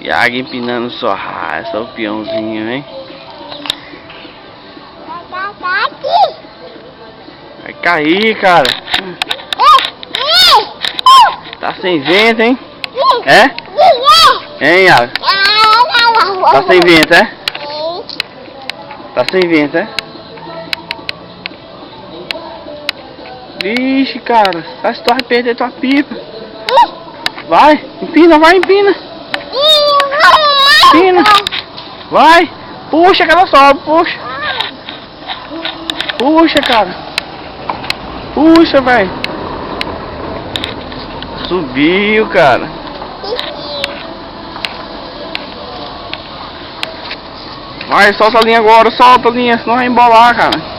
E a água empinando só. Ah, esse é o peãozinho, hein? Vai cair, cara. Tá sem vento, hein? É? Hein, Iago? Tá sem vento, é? Tá sem vento, é? Vixe, cara. Acho que tu vai perder tua pipa. Vai, empina, vai, empina. Empina. Vai. Puxa que ela sobe, puxa. Puxa, cara. Puxa, velho. Subiu, cara. Vai, solta a linha agora, solta a linha, senão vai embolar, cara.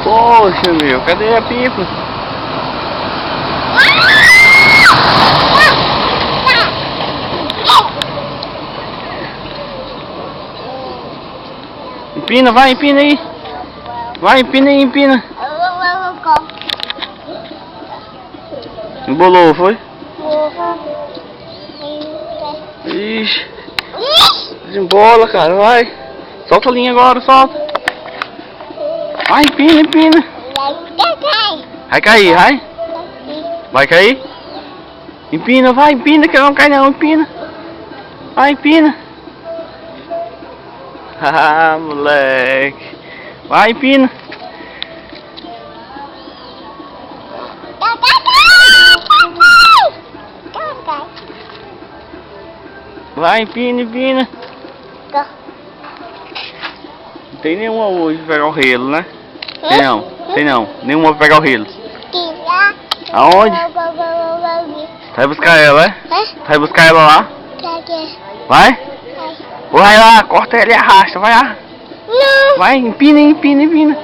Poxa, meu, cadê a pipa? Empina, vai, empina aí. Vai, empina aí, empina. Embolou, foi? Ixi. Desembola, cara, vai. Solta a linha agora, solta. Vai, empina, empina. Vai cair, vai. Vai cair? Empina, vai, empina, que não cai não, empina. Vai, empina. Ah, moleque. Vai, empina. Vai, empina, empina. Não tem nenhuma hoje pra pegar o relo, né? Tem não, tem não. Nenhuma pra pegar o relo. Aonde? Vai buscar ela, é? Vai buscar ela lá? Vai? Vai lá, corta ela e arrasta, vai lá. Vai, empina, empina, empina.